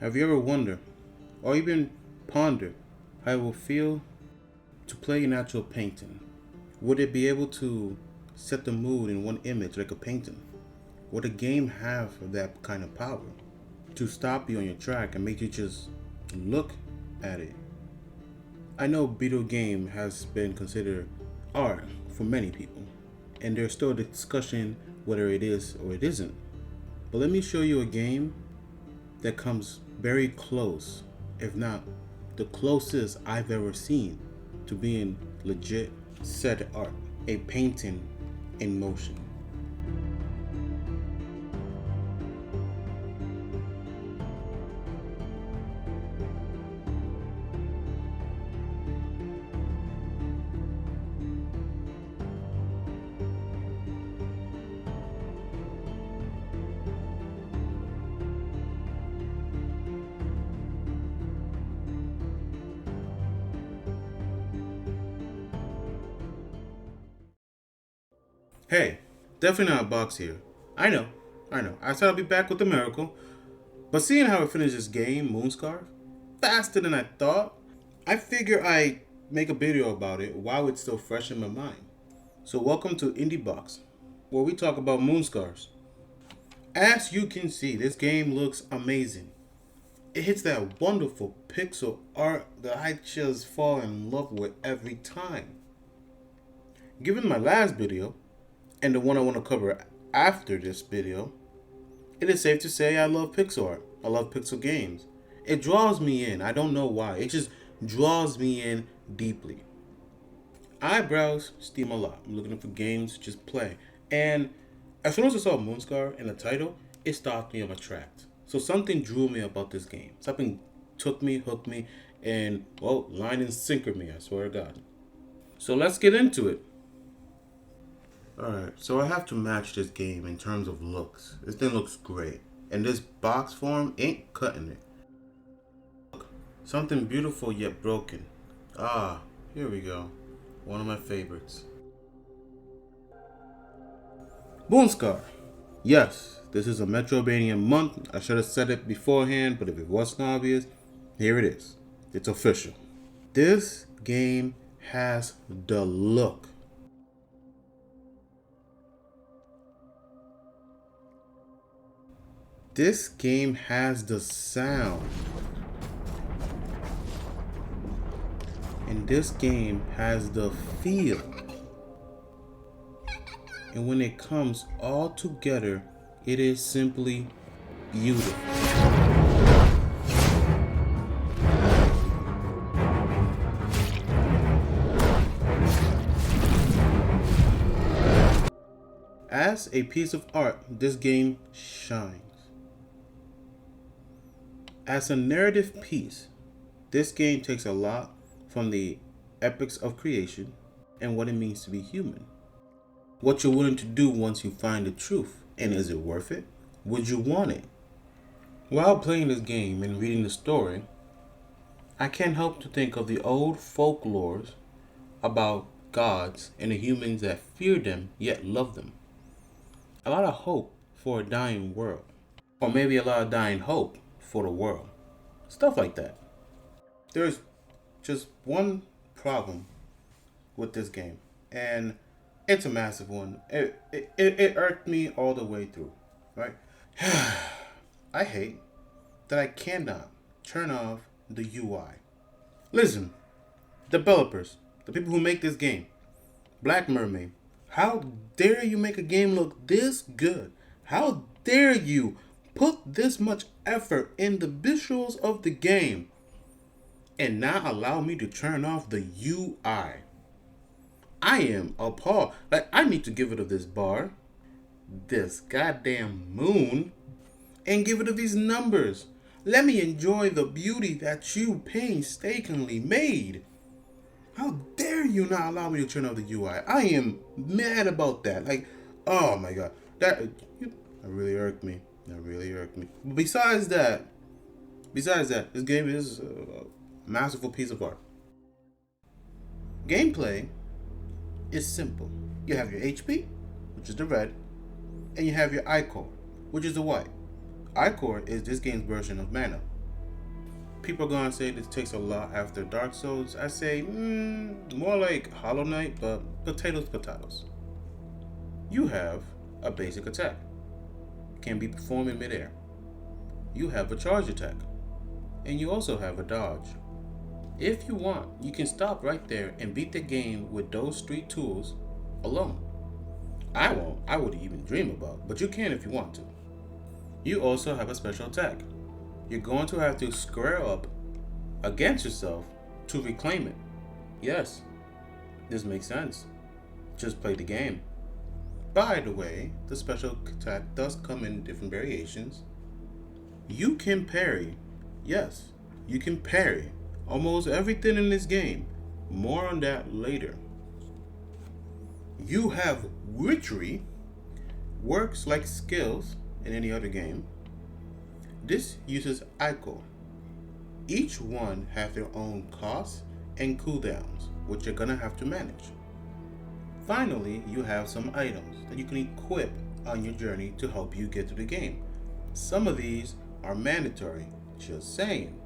Have you ever wondered, or even pondered, how it will feel to play an actual painting? Would it be able to set the mood in one image like a painting? Would a game have that kind of power to stop you on your track and make you just look at it? I know video game has been considered art for many people, and there's still a discussion whether it is or it isn't. But let me show you a game that comes very close, if not the closest I've ever seen to being legit set art, a painting in motion. Hey, definitely not a box here. I know. I said I'll be back with the miracle, but seeing how I finished this game, MoonScars, faster than I thought, I figure I'd make a video about it while it's still fresh in my mind. So welcome to Indie Box, where we talk about MoonScars. As you can see, this game looks amazing. It hits that wonderful pixel art that I just fall in love with every time. Given my last video, and the one I want to cover after this video, it is safe to say I love pixel art. I love pixel games. It draws me in. I don't know why. It just draws me in deeply. I browse Steam a lot. I'm looking for games to just play. And as soon as I saw MoonScars in the title, it stopped me on my tracks. So something drew me about this game. Something took me, hooked me, and, well, line and sinker me, I swear to God. So let's get into it. Alright, so I have to match this game in terms of looks. This thing looks great. And this box form ain't cutting it. Look, something beautiful yet broken. Ah, here we go. One of my favorites. MoonScars. Yes, this is a Metroidvania month. I should have said it beforehand, but if it wasn't obvious, here it is. It's official. This game has the look. This game has the sound. And this game has the feel. And when it comes all together, it is simply beautiful. As a piece of art, this game shines. As a narrative piece, this game takes a lot from the epics of creation and what it means to be human. What you're willing to do once you find the truth, and is it worth it? Would you want it? While playing this game and reading the story, I can't help to think of the old folklores about gods and the humans that fear them yet love them. A lot of hope for a dying world, or maybe a lot of dying hope for the world. Stuff like that. There's just one problem with this game, and it's a massive one. It irked me all the way through, right? I hate that I cannot turn off the UI. Listen, developers, the people who make this game, Black Mermaid, how dare you make a game look this good? How dare you put this much effort in the visuals of the game and not allow me to turn off the UI? I am appalled. Like, I need to give it of this bar, this goddamn moon, and give it of these numbers. Let me enjoy the beauty that you painstakingly made. How dare you not allow me to turn off the UI? I am mad about that. Like, oh my god, that really irked me. That really irked me. But besides that, this game is a masterful piece of art. Gameplay is simple. You have your HP, which is the red, and you have your I core, which is the white. I core is this game's version of mana. People are gonna say this takes a lot after Dark Souls. I say, more like Hollow Knight, but potatoes. You have a basic attack, can be performed in midair. You have a charge attack, and you also have a dodge. If you want, you can stop right there and beat the game with those 3 tools alone. I won't, I wouldn't even dream about, but you can if you want to. You also have a special attack. You're going to have to square up against yourself to reclaim it. Yes, this makes sense. Just play the game. By the way, the special attack does come in different variations. You can parry. Yes, you can parry almost everything in this game. More on that later. You have witchery. Works like skills in any other game. This uses Ico. Each one has their own costs and cooldowns, which you're gonna have to manage. Finally, you have some items that you can equip on your journey to help you get through the game. Some of these are mandatory, just saying.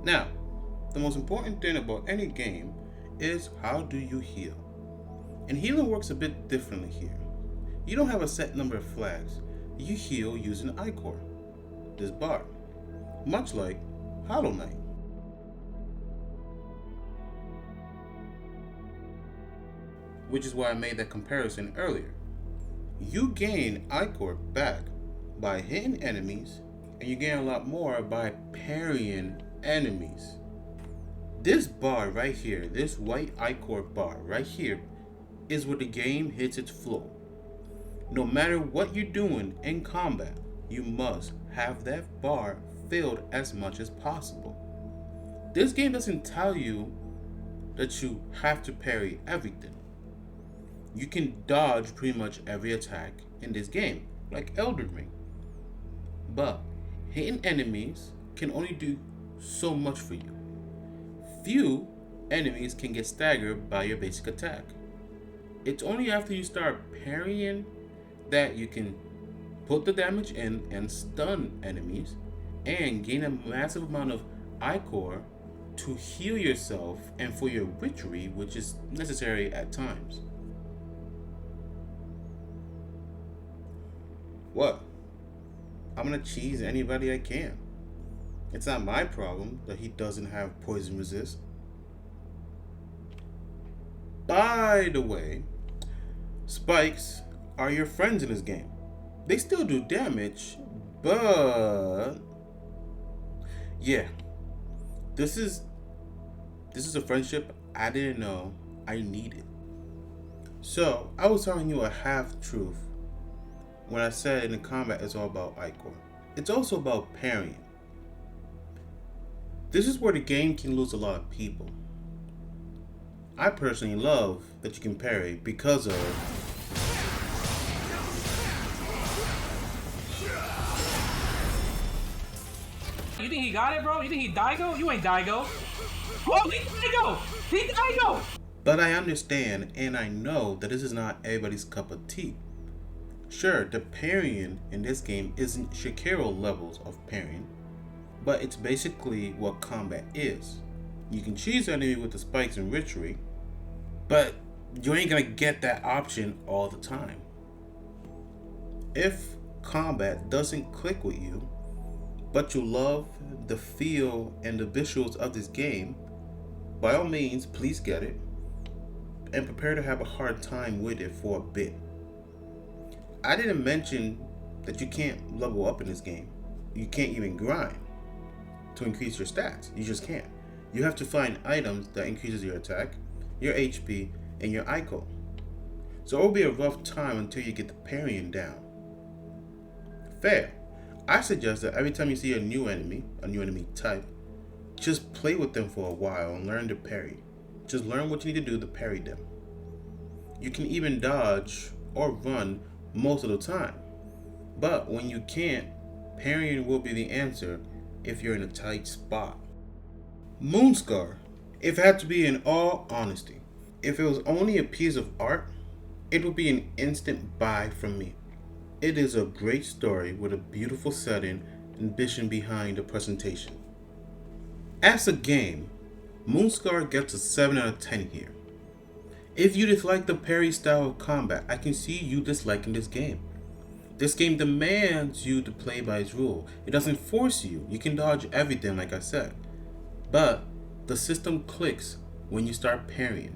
Now, the most important thing about any game is how do you heal? And healing works a bit differently here. You don't have a set number of flags. You heal using Ichor, this bar, much like Hollow Knight. Which is why I made that comparison earlier. You gain Ichor back by hitting enemies, and you gain a lot more by parrying enemies. This bar right here, this white Ichor bar right here, is where the game hits its floor. No matter what you're doing in combat, you must have that bar filled as much as possible. This game doesn't tell you that you have to parry everything. You can dodge pretty much every attack in this game, like Elden Ring. But hitting enemies can only do so much for you. Few enemies can get staggered by your basic attack. It's only after you start parrying that you can put the damage in and stun enemies and gain a massive amount of Ichor to heal yourself and for your witchery, which is necessary at times. What? I'm gonna cheese anybody I can. It's not my problem that he doesn't have poison resist. By the way, spikes are your friends in this game. They still do damage, but yeah, this is a friendship I didn't know I needed. So I was telling you a half truth when I said in the combat it's all about Ichor. It's also about parrying. This is where the game can lose a lot of people. I personally love that you can parry because of You think he got it, bro? You think he Daigo? You ain't Daigo. Oh, he Daigo! He Daigo! But I understand and I know that this is not everybody's cup of tea. Sure, the parrying in this game isn't Shakiro levels of parrying, but it's basically what combat is. You can cheese the enemy with the spikes and witchery, but you ain't gonna get that option all the time. If combat doesn't click with you, but you love the feel and the visuals of this game, by all means, please get it and prepare to have a hard time with it for a bit. I didn't mention that you can't level up in this game. You can't even grind to increase your stats. You just can't. You have to find items that increases your attack, your HP, and your Ico. So it will be a rough time until you get the parrying down. Fair. I suggest that every time you see a new enemy type, just play with them for a while and learn to parry. Just learn what you need to do to parry them. You can even dodge or run most of the time. But when you can't, parrying will be the answer if you're in a tight spot. MoonScars. If it had to be in all honesty, if it was only a piece of art, it would be an instant buy from me. It is a great story with a beautiful setting and vision behind the presentation. As a game, MoonScars gets a 7 out of 10 here. If you dislike the parry style of combat, I can see you disliking this game. This game demands you to play by its rule. It doesn't force you. You can dodge everything like I said. But the system clicks when you start parrying.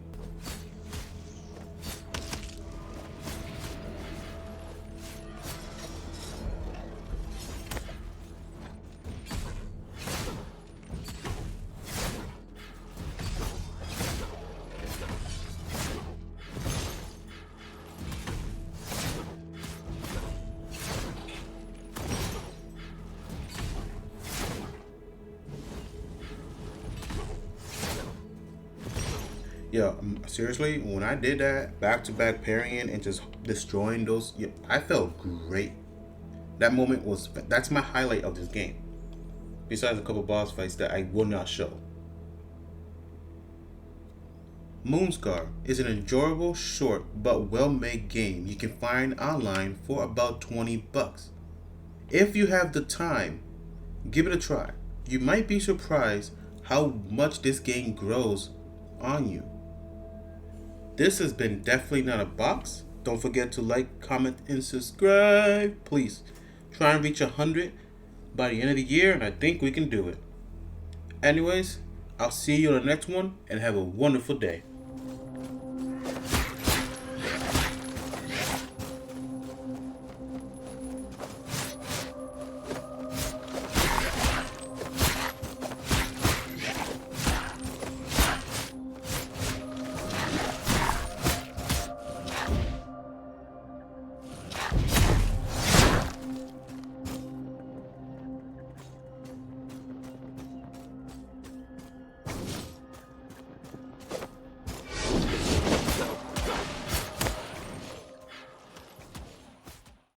Yeah, seriously, when I did that back-to-back parrying and just destroying those, yeah, I felt great. That's my highlight of this game. Besides a couple boss fights that I will not show. MoonScars is an enjoyable, short, but well-made game you can find online for about 20 bucks. If you have the time, give it a try. You might be surprised how much this game grows on you. This has been Definitely Not a Box. Don't forget to like, comment, and subscribe. Please try and reach 100 by the end of the year, and I think we can do it. Anyways, I'll see you on the next one, and have a wonderful day.